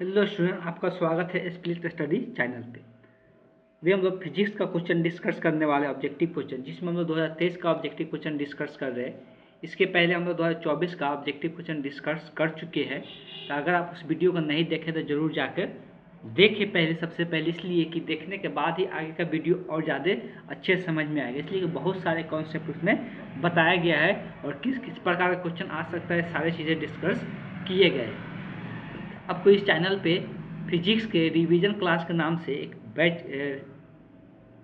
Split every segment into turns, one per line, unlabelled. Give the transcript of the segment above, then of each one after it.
Hello student, आपका स्वागत है स्प्लिट स्टडी चैनल पे। भी हम लोग फिजिक्स का क्वेश्चन डिस्कस करने वाले ऑब्जेक्टिव क्वेश्चन, जिसमें हम लोग 2023 का ऑब्जेक्टिव क्वेश्चन डिस्कस कर रहे हैं। इसके पहले हम लोग 2024 का ऑब्जेक्टिव क्वेश्चन डिस्कस कर चुके हैं। तो अगर आप उस वीडियो को नहीं देखें तो ज़रूर जाकर देखें पहले, सबसे पहले इसलिए कि देखने के बाद ही आगे का वीडियो और ज़्यादा अच्छे समझ में आएगा। इसलिए कि बहुत सारे कॉन्सेप्ट उसमें बताया गया है और किस किस प्रकार का क्वेश्चन आ सकता है, सारी चीज़ें डिस्कस किए गए हैं। आपको इस चैनल पे फिजिक्स के रिवीजन क्लास के नाम से एक बैच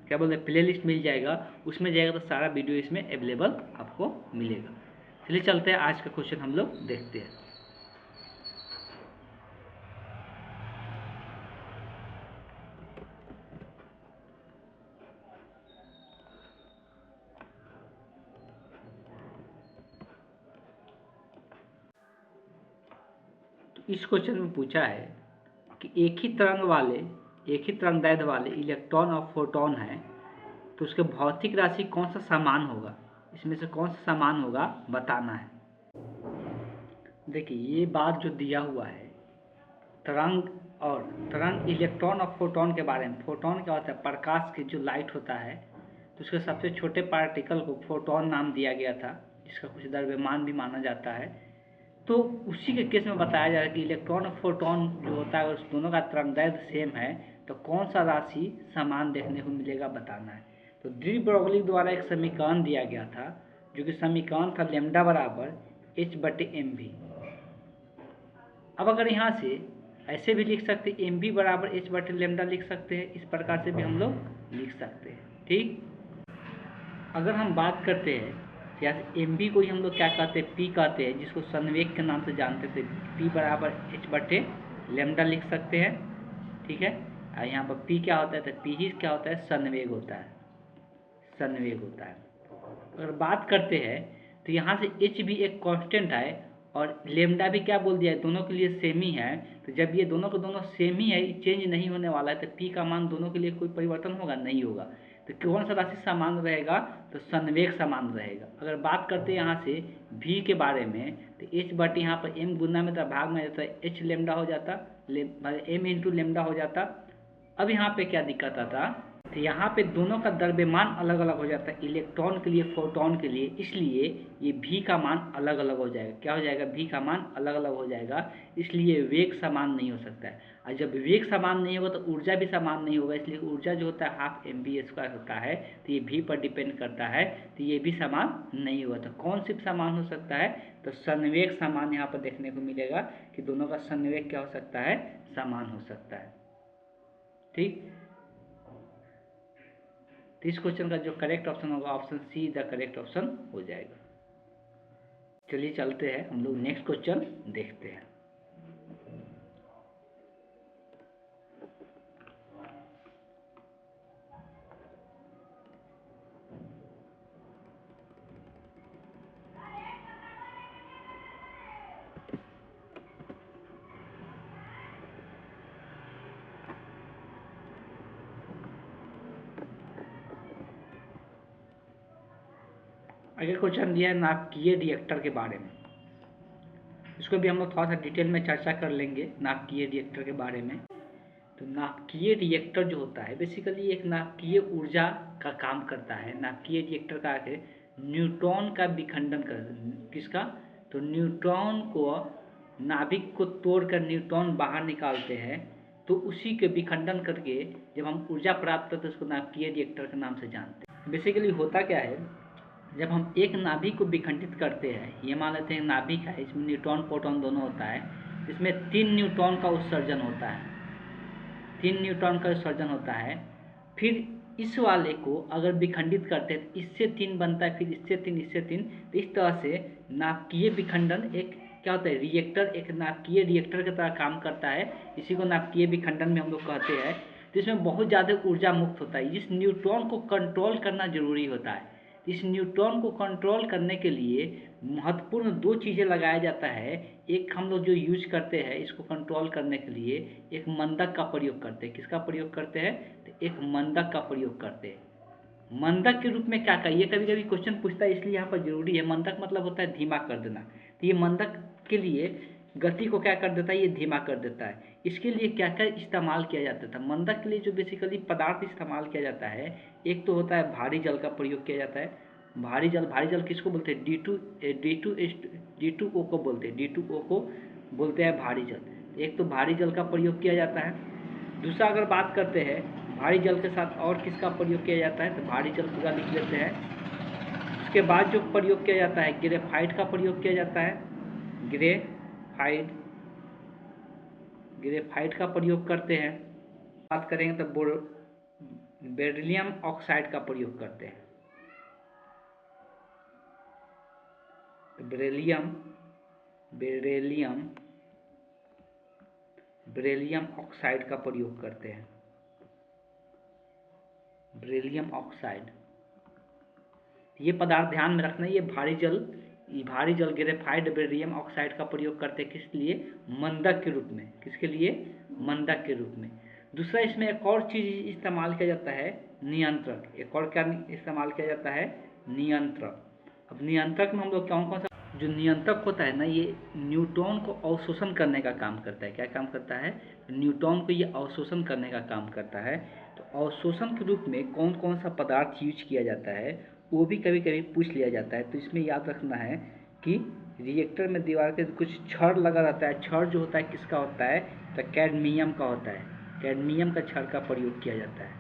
क्या बोलते हैं प्लेलिस्ट मिल जाएगा। उसमें जाएगा तो सारा वीडियो इसमें अवेलेबल आपको मिलेगा। चलिए चलते हैं, आज का क्वेश्चन हम लोग देखते हैं। तो इस क्वेश्चन में पूछा है कि एक ही तरंगदैर्ध्य वाले इलेक्ट्रॉन और फोटोन है, तो उसके भौतिक राशि कौन सा समान होगा, इसमें से कौन सा समान होगा बताना है। देखिए, ये बात जो दिया हुआ है तरंग इलेक्ट्रॉन और फोटोन के बारे में। फोटोन क्या होता है? प्रकाश की जो लाइट होता है, तो उसके सबसे छोटे पार्टिकल को फोटोन नाम दिया गया था, जिसका कुछ द्रव्यमान भी माना जाता है। तो उसी के केस में बताया जा रहा है कि इलेक्ट्रॉन और फोटोन जो होता है, उस दोनों का तरंगदैर्ध्य सेम है, तो कौन सा राशि समान देखने को मिलेगा बताना है। तो डी ब्रोगली द्वारा एक समीकरण दिया गया था, जो कि समीकरण था लैम्डा बराबर h/mv। अब अगर यहाँ से ऐसे भी लिख सकते हैं, एम बी बराबर h/λ लिख सकते हैं। इस प्रकार से भी हम लोग लिख सकते हैं। ठीक, अगर हम बात करते हैं या एम बी को ही हम लोग क्या कहते हैं, पी कहते हैं, जिसको संवेग के नाम से जानते थे। पी बराबर h/λ लिख सकते हैं। ठीक है, और यहाँ पर पी क्या होता है, तो पी ही क्या होता है, संवेग होता है। संवेग होता है। अगर बात करते हैं तो यहाँ से एच भी एक कांस्टेंट है और लेमडा भी क्या बोल दिया है, दोनों के लिए सेम ही है। तो जब ये दोनों के दोनों सेम ही है, चेंज नहीं होने वाला है, तो पी का मान दोनों के लिए कोई परिवर्तन होगा नहीं होगा। तो कौन सा राशि समान रहेगा, तो संवेग समान रहेगा। अगर बात करते हैं यहाँ से भी के बारे में, तो एच बटे यहाँ पर एम गुना में भाग में जाता है, एच लेमडा हो जाता, एम इंटू लेमडा हो जाता। अब यहाँ पे क्या दिक्कत आता, तो यहाँ पे दोनों का द्रव्यमान अलग अलग हो जाता है, इलेक्ट्रॉन के लिए फोटोन के लिए। इसलिए ये भी का मान अलग अलग हो जाएगा। क्या हो जाएगा, भी का मान अलग अलग हो जाएगा। इसलिए वेग समान नहीं हो सकता है, और जब वेग समान नहीं होगा तो ऊर्जा भी समान नहीं होगा। इसलिए ऊर्जा जो होता है ½ mv² होता है, तो ये भी पर डिपेंड करता है, तो ये भी समान नहीं होगा। तो कौन सी समान हो सकता है, तो संवेग समान यहाँ पर देखने को मिलेगा कि दोनों का संवेग क्या हो सकता है, समान हो सकता है। ठीक, तो इस क्वेश्चन का जो करेक्ट ऑप्शन होगा, option see the correct option हो जाएगा। चलिए चलते हैं, हम लोग नेक्स्ट क्वेश्चन देखते हैं। अगर क्वेश्चन दिया है नाभिकीय रिएक्टर के बारे में, इसको भी हम लोग थोड़ा सा डिटेल में चर्चा कर लेंगे नाभिकीय रिएक्टर के बारे में। तो नाभिकीय रिएक्टर जो होता है, बेसिकली एक नाभिकीय ऊर्जा का काम करता है। नाभिकीय रिएक्टर का आगे न्यूट्रॉन का विखंडन कर, किसका, तो न्यूट्रॉन को, नाभिक को तोड़कर न्यूट्रॉन बाहर निकालते हैं, तो उसी के विखंडन करके जब हम ऊर्जा प्राप्त करते हैं, उसको नाभिकीय रिएक्टर के नाम से जानते हैं। बेसिकली होता क्या है, जब हम एक नाभिक को विखंडित करते हैं, ये मान लेते हैं नाभिक है, इसमें न्यूट्रॉन प्रोटॉन दोनों होता है, इसमें 3 न्यूट्रॉन का उत्सर्जन होता है, 3 न्यूट्रॉन का उत्सर्जन होता है। फिर इस वाले को अगर विखंडित करते हैं तो इससे 3 बनता है, फिर इससे 3, इससे 3। तो इस तरह से नाभिकीय विखंडन एक क्या होता है, रिएक्टर, एक नाभिकीय रिएक्टर की तरह काम करता है। इसी को नाभिकीय विखंडन में हम लोग कहते हैं। तो इसमें बहुत ज़्यादा ऊर्जा मुक्त होता है। इस न्यूट्रॉन को कंट्रोल करना जरूरी होता है। इस न्यूट्रॉन को कंट्रोल करने के लिए महत्वपूर्ण 2 चीज़ें लगाया जाता है। एक हम लोग जो यूज करते हैं इसको कंट्रोल करने के लिए, एक मंदक का प्रयोग करते हैं। किसका प्रयोग करते हैं, तो एक मंदक का प्रयोग करते हैं। मंदक के रूप में क्या कहिए, कभी कभी क्वेश्चन पूछता है, इसलिए यहाँ पर जरूरी है। मंदक मतलब होता है धीमा कर देना। तो ये मंदक के लिए गति को क्या कर देता है, ये धीमा कर देता है। इसके लिए क्या क्या इस्तेमाल किया जाता था, मंदक के लिए जो बेसिकली पदार्थ इस्तेमाल किया जाता है, एक तो होता है भारी जल का प्रयोग किया जाता है। भारी जल किसको बोलते हैं, D2O को बोलते हैं, D2O को बोलते हैं भारी जल। एक तो भारी जल का प्रयोग किया जाता है। दूसरा अगर बात करते हैं भारी जल के साथ और किसका प्रयोग किया जाता है, तो भारी जल पूरा लिख लेते हैं। उसके बाद जो प्रयोग किया जाता है, ग्रेफाइट का प्रयोग किया जाता है। ग्रेफाइट का प्रयोग करते हैं। बात करेंगे तो बेरिलियम ऑक्साइड का प्रयोग करते हैं। बेरिलियम ऑक्साइड का प्रयोग करते हैं। बेरिलियम ऑक्साइड, ये पदार्थ ध्यान में रखना है। ये भारी जल ग्रेफाइट बेरिलियम ऑक्साइड का प्रयोग करते हैं, किस लिए, मंदक के रूप में। किसके लिए, मंदक के रूप में। दूसरा इसमें एक और चीज इस्तेमाल किया जाता है, नियंत्रक। एक और क्या इस्तेमाल किया जाता है, नियंत्रक। अब नियंत्रक में हम लोग कौन सा, जो नियंत्रक होता है ना, ये न्यूट्रॉन को अवशोषण करने का काम करता है। क्या काम करता है, न्यूट्रॉन को ये अवशोषण करने का काम करता है। तो अवशोषण के रूप में कौन कौन सा पदार्थ यूज किया जाता है, वो भी कभी कभी पूछ लिया जाता है। तो इसमें याद रखना है कि रिएक्टर में दीवार के कुछ छड़ लगा रहता है। छड़ जो होता है किसका होता है, तो कैडमियम का होता है। कैडमियम का छड़ का प्रयोग किया जाता है।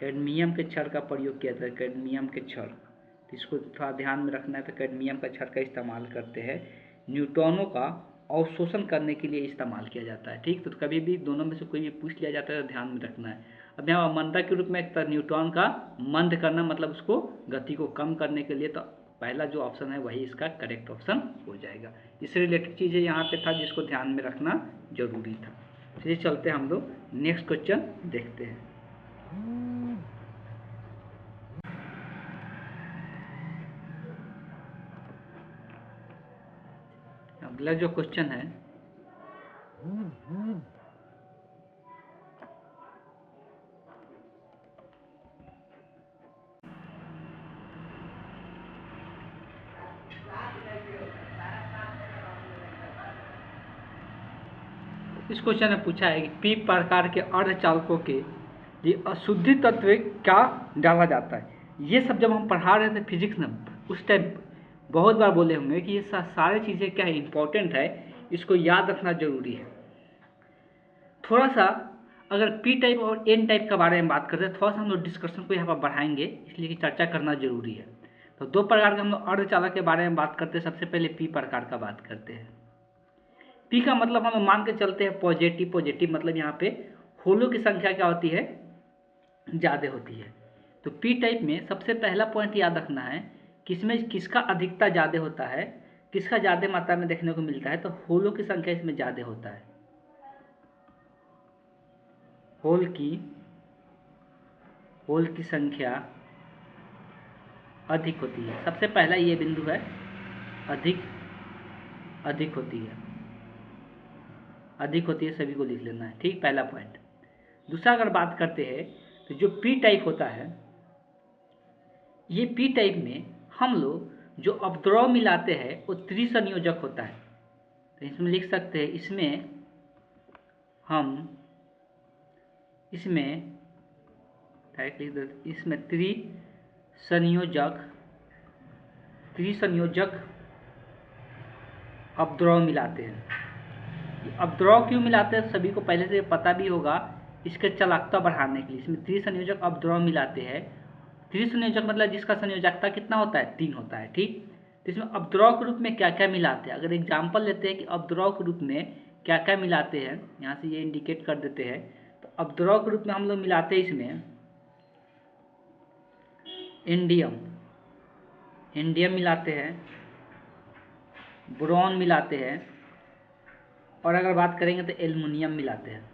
कैडमियम के छड़ का प्रयोग किया जाता है, कैडमियम के छड़। तो इसको थोड़ा ध्यान में रखना है। तो कैडमियम का छड़ का इस्तेमाल करते हैं, न्यूट्रॉनों का अवशोषण करने के लिए इस्तेमाल किया जाता है। ठीक, तो कभी भी दोनों में से कोई भी पूछ लिया जाता है तो ध्यान में रखना है। अब यहाँ मंदक के रूप में एक न्यूट्रॉन का मंद करना, मतलब उसको गति को कम करने के लिए, तो पहला जो ऑप्शन है वही इसका करेक्ट ऑप्शन हो जाएगा। इससे रिलेटेड चीज़ें यहाँ पे था जिसको ध्यान में रखना जरूरी था। चलिए चलते हम लोग नेक्स्ट क्वेश्चन देखते हैं। अगला जो क्वेश्चन है, इस क्वेश्चन में पूछा है कि पी प्रकार के अर्धचालकों के लिए अशुद्धि तत्व क्या डाला जाता है। ये सब जब हम पढ़ा रहे थे फिजिक्स में, उस टाइम बहुत बार बोले होंगे कि ये सारे चीज़ें क्या है, इंपॉर्टेंट है, इसको याद रखना जरूरी है। थोड़ा सा अगर पी टाइप और एन टाइप के बारे में बात करते हैं, थोड़ा सा हम लोग डिस्कशन को यहाँ पर बढ़ाएंगे, इसलिए कि चर्चा करना जरूरी है। तो दो प्रकार के हम लोग अर्धचालक के बारे में बात करते हैं। सबसे पहले पी प्रकार का बात करते हैं। पी का मतलब हम मान के चलते हैं पॉजिटिव, मतलब यहाँ पे होलों की संख्या क्या होती है, ज़्यादा होती है। तो पी टाइप में सबसे पहला पॉइंट याद रखना है कि इसमें किसका अधिकता ज़्यादा होता है, किसका ज़्यादा मात्रा में देखने को मिलता है, तो होलों की संख्या इसमें ज़्यादा होता है। होल की संख्या अधिक होती है। सबसे पहला ये बिंदु है, अधिक होती है, सभी को लिख लेना है। ठीक, पहला पॉइंट। दूसरा अगर बात करते हैं तो जो पी टाइप होता है, ये पी टाइप में हम लोग जो अपद्रव मिलाते हैं वो त्रिसंयोजक होता है। तो इसमें लिख सकते हैं, इसमें त्रिसंयोजक अपद्रव मिलाते हैं। अपद्रव क्यों मिलाते हैं, सभी को पहले से पता भी होगा, इसके चालकता बढ़ाने के लिए इसमें त्रिसंयोजक अपद्रव मिलाते हैं। त्रिसंयोजक मतलब जिसका संयोजकता कितना होता है, 3 होता है। ठीक, तो इसमें अपद्रव के रूप में क्या क्या मिलाते हैं, अगर एग्जाम्पल लेते हैं कि अपद्रव के रूप में क्या क्या मिलाते हैं, यहाँ से ये इंडिकेट कर देते हैं। तो अपद्रव के रूप में हम लोग मिलाते हैं इसमें इंडियम मिलाते हैं, बोरॉन मिलाते हैं, और अगर बात करेंगे तो एल्युमिनियम मिलाते हैं।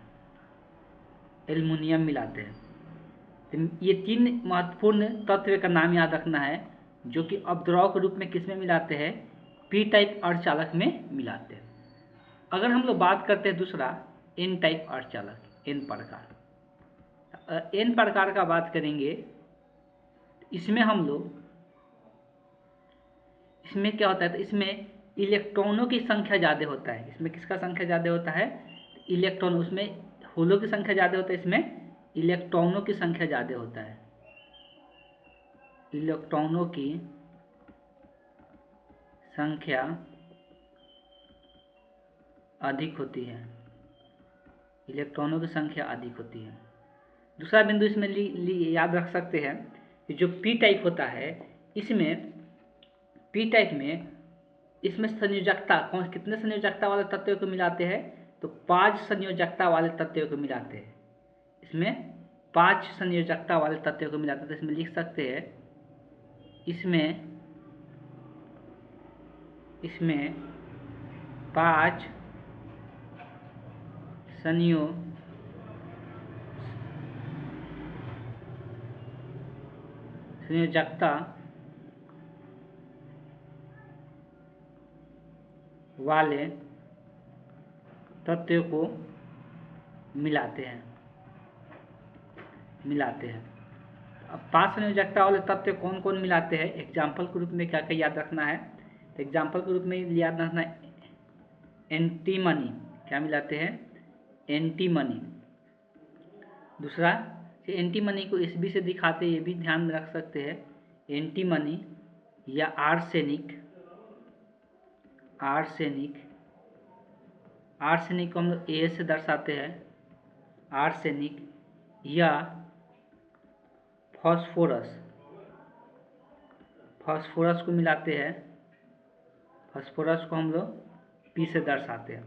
तो ये 3 महत्वपूर्ण तत्व का नाम याद रखना है, जो कि अपद्रव के रूप में किस में मिलाते हैं, पी टाइप अर्धचालक में मिलाते हैं। अगर हम लोग बात करते हैं दूसरा एन टाइप अर्धचालक, एन प्रकार का बात करेंगे, इसमें हम लोग, इसमें क्या होता है, तो इसमें इलेक्ट्रॉनों की संख्या ज़्यादा होता है। इसमें किसका संख्या ज़्यादा होता है? इलेक्ट्रॉन। उसमें होलों की संख्या ज़्यादा होता है, इसमें इलेक्ट्रॉनों की संख्या ज़्यादा होता है। इलेक्ट्रॉनों की संख्या अधिक होती है। इलेक्ट्रॉनों की संख्या अधिक होती है। दूसरा बिंदु इसमें याद रख सकते हैं कि जो पी टाइप होता है, इसमें पी टाइप में इसमें संयोजकता कितने संयोजकता वाले तत्वों को मिलाते हैं? तो 5 संयोजकता वाले तत्वों को मिलाते हैं। इसमें 5 संयोजकता वाले तत्वों को मिलाते हैं। तो इसमें लिख सकते हैं इसमें 5 संयोजकता वाले तत्वों को मिलाते हैं। अब 5 संयोजकता वाले तत्व कौन कौन मिलाते हैं? एग्जाम्पल के रूप में क्या क्या याद रखना है? तो एग्जाम्पल के रूप में याद रखना है एंटीमनी। क्या मिलाते हैं? एंटीमनी। दूसरा एंटीमनी को एसबी से दिखाते हैं, ये भी ध्यान में रख सकते हैं। एंटीमनी या आर्सेनिक को हम लोग ए से दर्शाते हैं। आर्सेनिक या फास्फोरस को मिलाते हैं। फास्फोरस को हम लोग पी से दर्शाते हैं।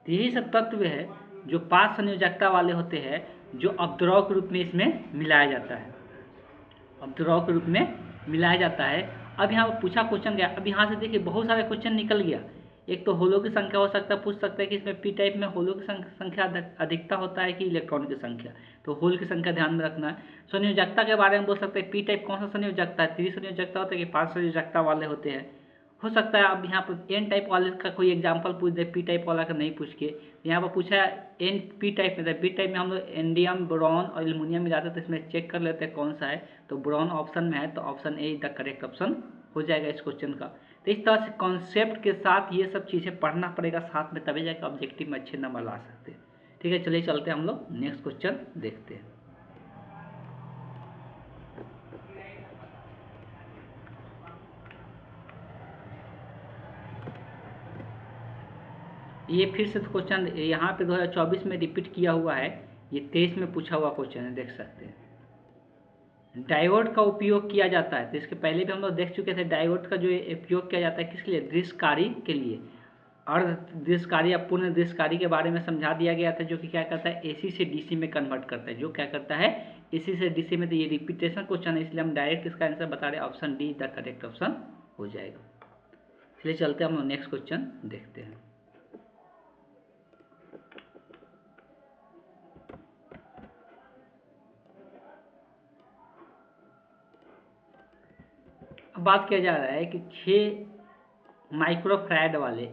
तो यही सब तत्व है जो 5 संयोजकता वाले होते हैं, जो अपद्रव के रूप में इसमें मिलाया जाता है। अपद्रव के रूप में मिलाया जाता है। अब यहाँ पर पूछा क्वेश्चन गया। अब यहाँ से देखिए बहुत सारे क्वेश्चन निकल गया। एक तो होलो की संख्या हो सकता है, पूछ सकता है कि इसमें पी टाइप में होलो की संख्या अधिकता होता है कि इलेक्ट्रॉन की संख्या। तो होल की संख्या ध्यान में रखना है। संयोजकता के बारे में बोल सकते हैं पी टाइप कौन सा संयोजकता है? 3 संयोजकता होता है कि 5 संयोजकता वाले होते हैं। हो सकता है अब यहाँ पर एन टाइप वाले का कोई एग्जाम्पल पूछ दे, पी टाइप वाला का नहीं पूछ के। यहाँ पर पूछा एन पी टाइप में था। पी टाइप में हम लोग एंडियम, बोरॉन और एल्युमिनियम मिलाते हैं। तो इसमें चेक कर लेते हैं कौन सा है। तो बोरॉन ऑप्शन में है, तो option A the correct option हो जाएगा इस क्वेश्चन का। तो इस तरह से कॉन्सेप्ट के साथ ये सब चीज़ें पढ़ना पड़ेगा साथ में, तभी जाकर ऑब्जेक्टिव में अच्छे नंबर ला सकते हैं। ठीक है, चलिए चलते हैं, हम लोग नेक्स्ट क्वेश्चन देखते हैं। ये फिर से क्वेश्चन यहाँ पे 2024 में रिपीट किया हुआ है। ये 23 में पूछा हुआ क्वेश्चन है, देख सकते हैं। डायोड का उपयोग किया जाता है। तो इसके पहले भी हम लोग देख चुके थे। डायोड का जो उपयोग किया जाता है किसके लिए? दृश्यकारी के लिए। अर्ध दृश्यकारी या पूर्ण दृश्यकारी के बारे में समझा दिया गया था, जो कि क्या करता है? एसी से डीसी में कन्वर्ट करता है। जो क्या करता है? एसी से डीसी में। तो ये रिपीटेशन क्वेश्चन है, इसलिए हम डायरेक्ट इसका आंसर बता रहे हैं। Option D the correct option हो जाएगा। चलिए चलते हैं, हम लोग नेक्स्ट क्वेश्चन देखते हैं। अब बात किया जा रहा है कि 6 माइक्रोफैराड वाले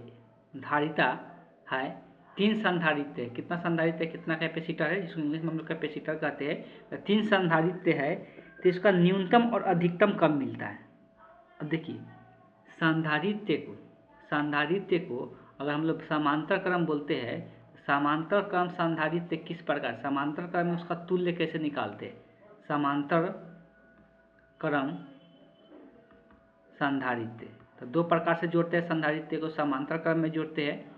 धारिता है, 3 संधारित्र है। कितना संधारित्र है? कितना कैपेसिटर है, जिसको इंग्लिश में हम लोग कैपेसिटर कहते हैं। 3 संधारित्र है, तो इसका न्यूनतम और अधिकतम कब मिलता है? अब देखिए, संधारित्र को अगर हम लोग समांतर क्रम बोलते हैं, समांतर क्रम संधारित्र किस प्रकार? समांतर क्रम में उसका तुल्य कैसे निकालते हैं? समांतर क्रम संधारित्र तो 2 प्रकार से जोड़ते हैं। संधारित्र को समांतर क्रम में जोड़ते हैं।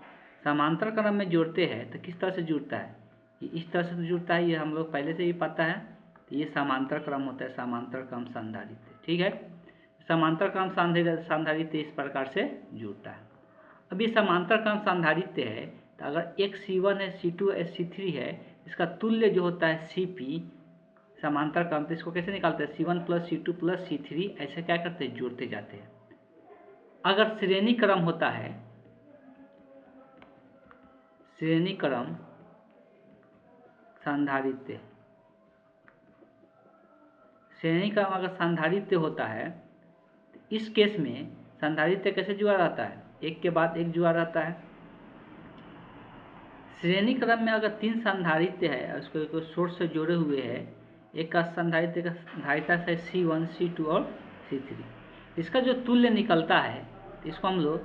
समांतर क्रम में जोड़ते हैं तो किस तरह से जुड़ता है? ये इस तरह से जुड़ता है, ये हम लोग पहले से ही पता है। तो ये समांतर क्रम होता है, समांतर क्रम संधारित्र। ठीक है, समांतर क्रम संधारित्र इस प्रकार से जुड़ता है। अब ये समांतर क्रम संधारित्र है, तो अगर एक C1 है, C2 है, C3 है, इसका तुल्य जो होता है CP समांतर क्रम, तो इसको कैसे निकालते हैं? C1 + C2 + C3 ऐसे क्या करते हैं? जोड़ते जाते हैं। अगर श्रेणी क्रम होता है, श्रेणी क्रम संधारित्र, श्रेणी क्रम अगर संधारित्र होता है, तो इस केस में संधारित्र कैसे जुड़ा रहता है? एक के बाद एक जुड़ा रहता है। श्रेणी क्रम में अगर 3 संधारित्र है, उसको सोर्स से जोड़े हुए है, एक का संधारित्र का धारिता है C1, C2 और C3, इसका जो तुल्य निकलता है, इसको हम लोग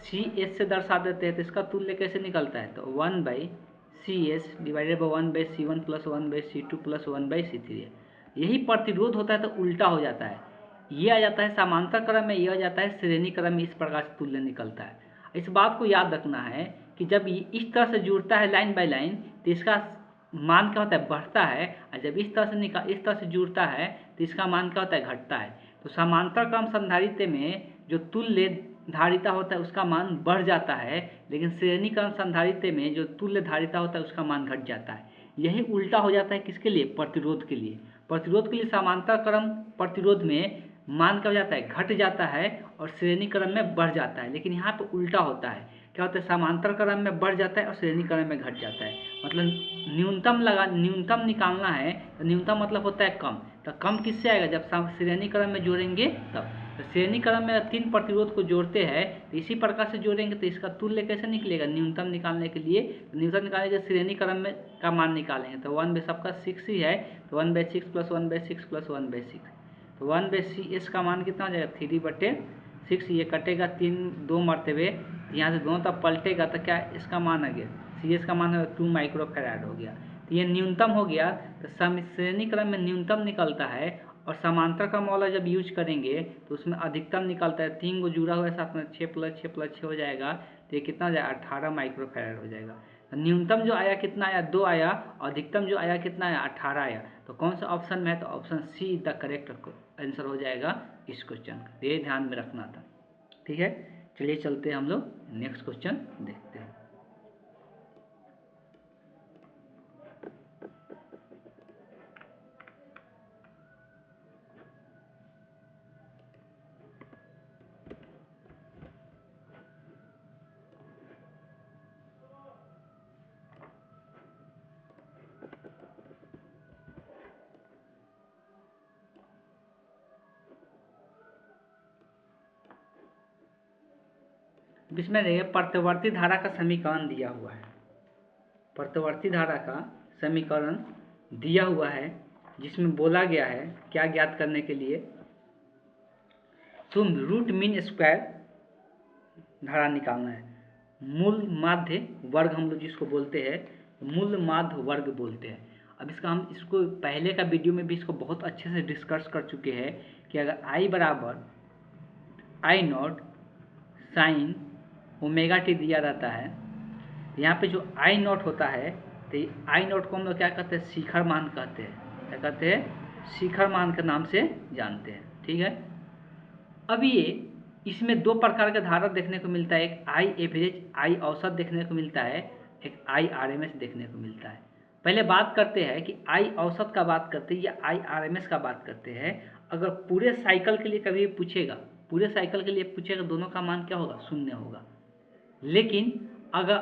सी एस से दर्शा देते हैं तो इसका तुल्य कैसे निकलता है, तो 1/CS divided by 1/C1 plus 1/C2 plus 1/C3 है। यही प्रतिरोध होता है तो उल्टा हो जाता है, ये आ जाता है समांतर क्रम में, ये आ जाता है श्रेणी क्रम में, इस प्रकार से तुल्य निकलता है। इस बात को याद रखना है कि जब ये इस तरह से जुड़ता है लाइन बाय लाइन तो इसका मान क्या होता है, बढ़ता है, और जब इस तरह से जुड़ता है तो इसका मान क्या होता है, घटता है। तो समांतर क्रम संधारित्र में जो तुल्य धारिता होता है उसका मान बढ़ जाता है, लेकिन श्रेणी क्रम संधारित्र में जो तुल्य धारिता होता है उसका मान घट जाता है। यही उल्टा हो जाता है किसके लिए, प्रतिरोध के लिए। प्रतिरोध के लिए समांतर क्रम प्रतिरोध में मान क्या हो जाता है, घट जाता है, और श्रेणी क्रम में बढ़ जाता है। लेकिन यहाँ पे उल्टा होता है, क्या होता है, समांतर क्रम में बढ़ जाता है और श्रेणी क्रम में घट जाता है। मतलब न्यूनतम निकालना है तो न्यूनतम मतलब होता है कम, तो कम किससे आएगा, जब श्रेणी क्रम में जोड़ेंगे तब। तो श्रेणी क्रम में 3 प्रतिरोध को जोड़ते हैं तो इसी प्रकार से जोड़ेंगे तो इसका तुल्य कैसे निकलेगा, न्यूनतम निकालने के लिए। न्यूनतम निकालने के श्रेणी क्रम में का मान निकालेंगे तो 1 सबका 6 ही है, तो 1/6 प्लस 1/6 प्लस 1/6, तो 1/CS का मान कितना हो जाएगा, 3/6। ये कटेगा 2 मरतबे, यहाँ से दोनों तरफ पलटेगा तो क्या इसका मान आ गया, CS का मान 2 माइक्रोफैराड हो गया। तो ये न्यूनतम हो गया, तो श्रेणी क्रम में न्यूनतम निकलता है, और समांतर क्रम वाला जब यूज करेंगे तो उसमें अधिकतम निकलता है। 3 को जुड़ा हुआ है साथ में, 6 + 6 + 6 हो जाएगा, तो ये कितना हो जाएगा, 18 माइक्रोफैराड हो जाएगा। तो न्यूनतम जो आया कितना आया, 2 आया, और अधिकतम जो आया कितना आया, 18 आया। तो कौन सा ऑप्शन में है, तो option see the correct answer हो जाएगा इस क्वेश्चन का। ये ध्यान में रखना था, ठीक है। चलिए चलते हैं हम लोग नेक्स्ट क्वेश्चन देखते हैं। इसमें देखिए प्रत्यवर्ती धारा का समीकरण दिया हुआ है, प्रत्यवर्ती धारा का समीकरण दिया हुआ है, जिसमें बोला गया है क्या ज्ञात करने के लिए, तुम रूट मीन स्क्वायर धारा निकालना है। मूल माध्य वर्ग हम लोग जिसको बोलते हैं, मूल माध्य वर्ग बोलते हैं। अब इसको पहले का वीडियो में भी इसको बहुत अच्छे से डिस्कस कर चुके हैं कि अगर I बराबर I0 साइन ओमेगा टी दिया रहता है, यहाँ पे जो I0 होता है तो I0 को हम लोग क्या कहते हैं, शिखर मान कहते हैं। क्या कहते हैं, शिखर मान के नाम से जानते हैं, ठीक है। अब ये इसमें 2 प्रकार का धारा देखने को मिलता है, एक I एवरेज, I औसत देखने को मिलता है, एक I RMS देखने को मिलता है। पहले बात करते हैं कि I औसत का बात करते हैं या I RMS का बात करते हैं। अगर पूरे साइकिल के लिए कभी पूछेगा, पूरे साइकिल के लिए पूछेगा, दोनों का मान क्या होगा, 0 होगा। लेकिन अगर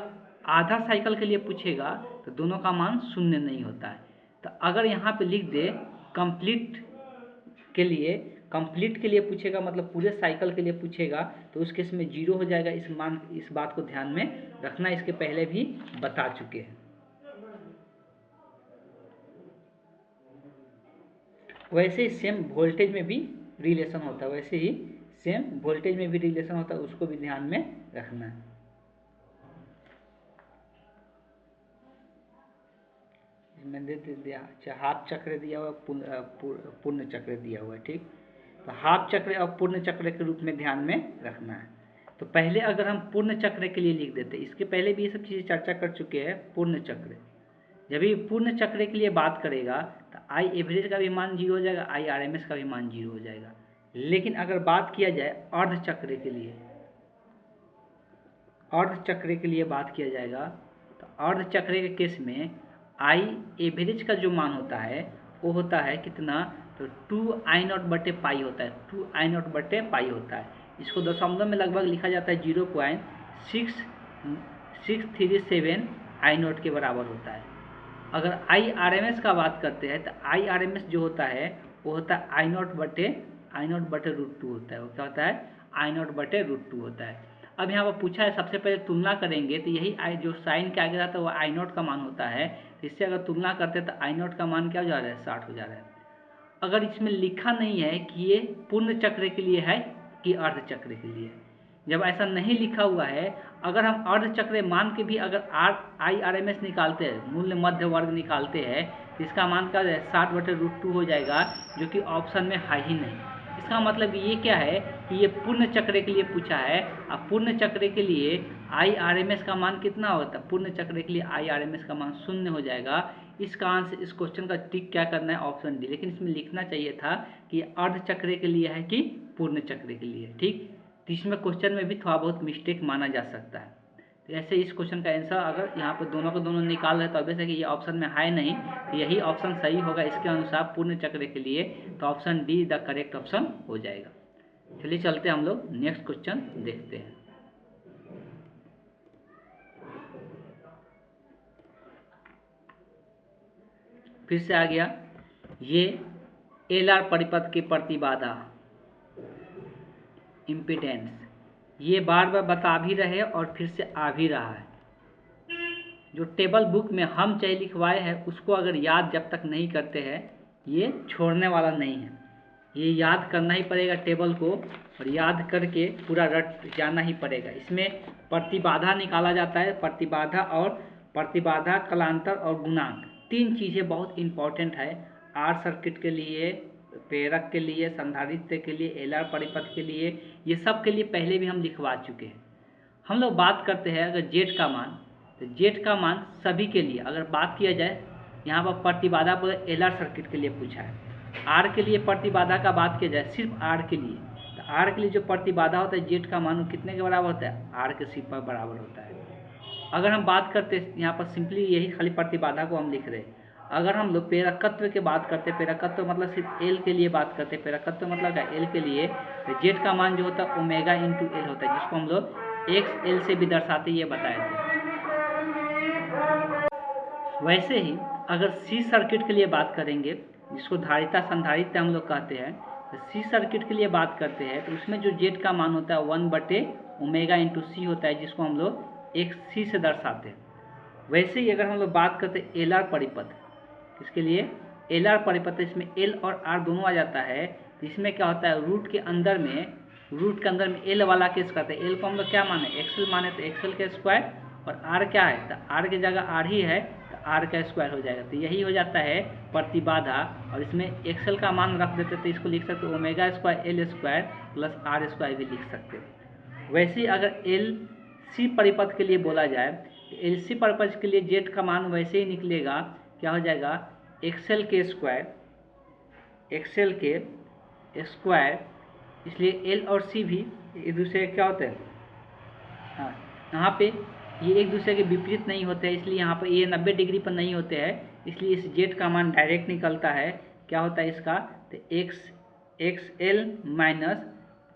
आधा साइकिल के लिए पूछेगा तो दोनों का मान 0 नहीं होता है। तो अगर यहाँ पे लिख दे कंप्लीट के लिए पूछेगा, मतलब पूरे साइकिल के लिए पूछेगा, तो उस केस में 0 हो जाएगा। इस बात को ध्यान में रखना, इसके पहले भी बता चुके हैं। वैसे ही सेम वोल्टेज में भी रिलेशन होता है, उसको भी ध्यान में रखना है। इसमें दे दिया, अच्छा हाफ चक्र दिया हुआ, पूर्ण चक्र दिया हुआ है, ठीक। तो हाफ चक्र और पूर्ण चक्र के रूप में ध्यान में रखना है। तो पहले अगर हम पूर्ण चक्र के लिए लिख देते, इसके पहले भी ये सब चीज़ें चर्चा कर चुके हैं। पूर्ण चक्र, जब ये पूर्ण चक्र के लिए बात करेगा तो I एवरेज का भी मान 0 हो जाएगा, I RMS का भी मान 0 हो जाएगा। लेकिन अगर बात किया जाए अर्ध चक्र के लिए बात किया जाएगा, तो अर्ध चक्र के केस में I एवरेज का जो मान होता है वो होता है कितना, तो 2I0/π होता है, 2I0/π होता है। इसको दशमलव में लगभग लिखा जाता है 0.6637 I0 के बराबर होता है। अगर I RMS का बात करते हैं तो I RMS जो होता है वो होता है I0/√2 होता है। वो क्या होता है, I0/√2 होता है। अब यहाँ पर पूछा है, सबसे पहले तुलना करेंगे तो यही जो साइन के आगे रहता है वो I0 का मान होता है। इससे अगर तुलना करते हैं तो I0 का मान क्या हो जा रहा है, 60 हो जा रहा है। अगर इसमें लिखा नहीं है कि ये पूर्ण चक्र के लिए है कि अर्ध चक्र के लिए, जब ऐसा नहीं लिखा हुआ है, अगर हम अर्धचक्रीय मान के भी अगर IRMS निकालते हैं, मूल्य मध्य वर्ग निकालते हैं, तो इसका मान क्या हो जाएगा 60/√2 हो जाएगा, जो कि ऑप्शन में है ही नहीं। इसका मतलब ये क्या है कि ये पूर्ण चक्र के लिए पूछा है। अब पूर्ण चक्र के लिए IRMS का मान कितना होता है? पूर्ण चक्र के लिए IRMS का मान 0 हो जाएगा। इसका आंसर, इस क्वेश्चन का टिक क्या करना है? Option D. लेकिन इसमें लिखना चाहिए था कि अर्धचक्र के लिए है कि पूर्ण चक्र के लिए। ठीक, तो इसमें क्वेश्चन में भी थोड़ा बहुत मिस्टेक माना जा सकता है। तो ऐसे इस क्वेश्चन का आंसर अगर यहाँ पर दोनों को दोनों निकाल रहे तो ऑब्वियस है कि ये ऑप्शन में है नहीं, तो यही ऑप्शन सही होगा इसके अनुसार पूर्ण चक्र के लिए। तो option D the correct option हो जाएगा। चलिए चलते हम लोग नेक्स्ट क्वेश्चन देखते हैं। फिर से आ गया ये LR परिपथ के प्रतिबाधा इम्पीडेंस, ये बार बार बता भी रहे और फिर से आ भी रहा है। जो टेबल बुक में हम चाहे लिखवाए हैं उसको अगर याद जब तक नहीं करते हैं, ये छोड़ने वाला नहीं है। ये याद करना ही पड़ेगा टेबल को, और याद करके पूरा रट जाना ही पड़ेगा। इसमें प्रतिबाधा निकाला जाता है, प्रतिबाधा कलांतर और गुणांक, 3 चीज़ें बहुत इंपॉर्टेंट है। आर सर्किट के लिए, प्रेरक के लिए, संधारित्र के लिए, LR परिपथ के लिए, ये सब के लिए पहले भी हम लिखवा चुके हैं। हम लोग बात करते हैं अगर जेड का मान, तो जेड का मान सभी के लिए अगर बात किया जाए, यहाँ पर प्रतिबाधा पर LR सर्किट के लिए पूछा है। आर के लिए प्रतिबाधा का बात किया जाए, सिर्फ आर के लिए, तो आर के लिए जो प्रतिबाधा होता है जेड का मान कितने के बराबर होता है? आर के सिर्फ पर बराबर होता है। अगर हम बात करते हैं यहाँ पर सिंपली यही खाली प्रतिबाधा को हम लिख रहे हैं। अगर हम लोग प्रेरकत्व की बात करते हैं, प्रेरकत्व मतलब सिर्फ एल के लिए बात करते हैं, प्रेरकत्व मतलब क्या? एल के लिए, तो जेड का मान जो होता है ओमेगा इंटू एल होता है, जिसको हम लोग एक्स एल से भी दर्शाते ये बताए थे। वैसे ही अगर सी सर्किट के लिए बात करेंगे, जिसको धारिता संधारित्र हम लोग कहते हैं, तो सी सर्किट के लिए बात करते हैं, तो उसमें जो जेड का मान होता है 1/ओमेगा इंटू सी होता है, जिसको हम लोग एक सी से दर्शाते हैं। वैसे ही अगर हम लोग बात करते हैं LR परिपथ, इसके लिए LR परिपथ, इसमें L और R दोनों आ जाता है। तो इसमें क्या होता है? रूट के अंदर में L वाला केस करते हैं। L को हम लोग क्या माने? एक्सएल माने, तो एक्सएल का स्क्वायर, और R क्या है? तो R की जगह R ही है, तो R का स्क्वायर हो जाएगा। तो यही हो जाता है प्रतिबाधा, और इसमें एक्सएल का मान रख देते तो इसको लिख सकते omega square L square plus R square भी लिख सकते हैं। वैसे ही अगर LC परिपथ के लिए बोला जाए, LC परिपथ के लिए जेड का मान वैसे ही निकलेगा, क्या हो जाएगा? एक्सएल के स्क्वायर, इसलिए L और C भी एक दूसरे क्या होते हैं? हाँ, यहाँ पे ये एक दूसरे के विपरीत नहीं होते हैं, इसलिए यहाँ पर ये 90 डिग्री पर नहीं होते हैं, इसलिए इस जेड का मान डायरेक्ट निकलता है। क्या होता है इसका? तो XL माइनस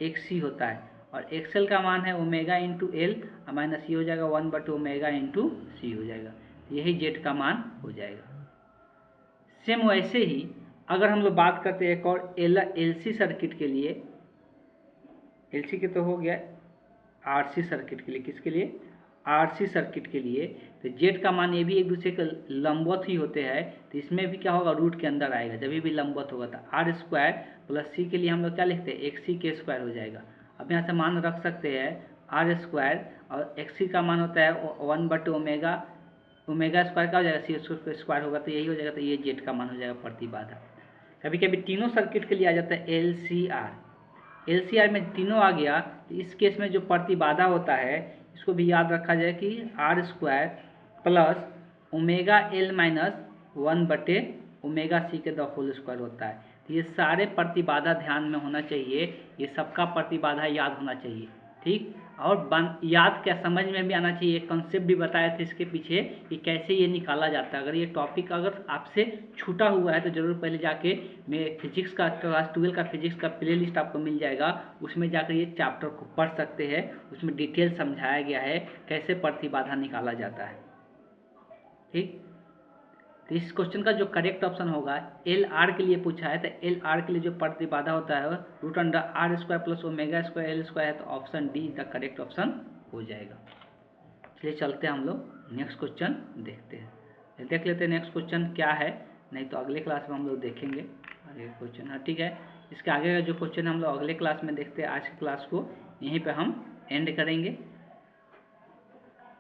XC होता है, और XL का मान है ओमेगा इंटू एल, माइनस ये हो जाएगा 1/ओमेगा इंटू सी हो जाएगा। यही जेड का मान हो जाएगा। सेम वैसे ही अगर हम लोग बात करते हैं एक और LC सर्किट के लिए, LC के तो हो गया, RC सर्किट के लिए, किसके लिए? RC सर्किट के लिए, तो जेड का मान ये भी एक दूसरे के लंबवत ही होते हैं, तो इसमें भी क्या होगा? रूट के अंदर आएगा, जब भी लंबवत होगा तो R स्क्वायर प्लस C के लिए हम लोग क्या लिखते हैं? XC के स्क्वायर हो जाएगा। अब यहाँ से मान रख सकते हैं R स्क्वायर, और XC का मान होता है 1/ओमेगा, ओमेगा स्क्वायर का हो जाएगा, C स्क्वायर होगा, तो यही हो जाएगा। तो ये जेड का मान हो जाएगा प्रतिबाधा। कभी कभी तीनों सर्किट के लिए आ जाता है LCR में तीनों आ गया, तो इस केस में जो प्रतिबाधा होता है इसको भी याद रखा जाए कि R square plus omega L minus 1/ओमेगा सी के द होल स्क्वायर होता है। तो ये सारे प्रतिबाधा ध्यान में होना चाहिए, ये सबका प्रतिबाधा याद होना चाहिए। ठीक, और याद क्या, समझ में भी आना चाहिए। कॉन्सेप्ट भी बताया था इसके पीछे कि कैसे ये निकाला जाता है। अगर ये टॉपिक अगर आपसे छूटा हुआ है तो ज़रूर पहले जाके मैं फिजिक्स का क्लास 12 का फिजिक्स का प्लेलिस्ट आपको मिल जाएगा, उसमें जाकर ये चैप्टर को पढ़ सकते हैं। उसमें डिटेल समझाया गया है कैसे प्रतिबाधा निकाला जाता है। ठीक, तो इस क्वेश्चन का जो करेक्ट ऑप्शन होगा, LR के लिए पूछा है, तो LR के लिए जो प्रतिबाधा होता है √R square plus omega square L square है, तो option D the correct option हो जाएगा। चलिए चलते हैं हम लोग नेक्स्ट क्वेश्चन देखते हैं। देख लेते हैं नेक्स्ट क्वेश्चन क्या है, नहीं तो अगले क्लास में हम लोग देखेंगे आगे क्वेश्चन। हाँ ठीक है, इसके आगे का जो क्वेश्चन हम लोग अगले क्लास में देखते हैं। आज की क्लास को यहीं पर हम एंड करेंगे।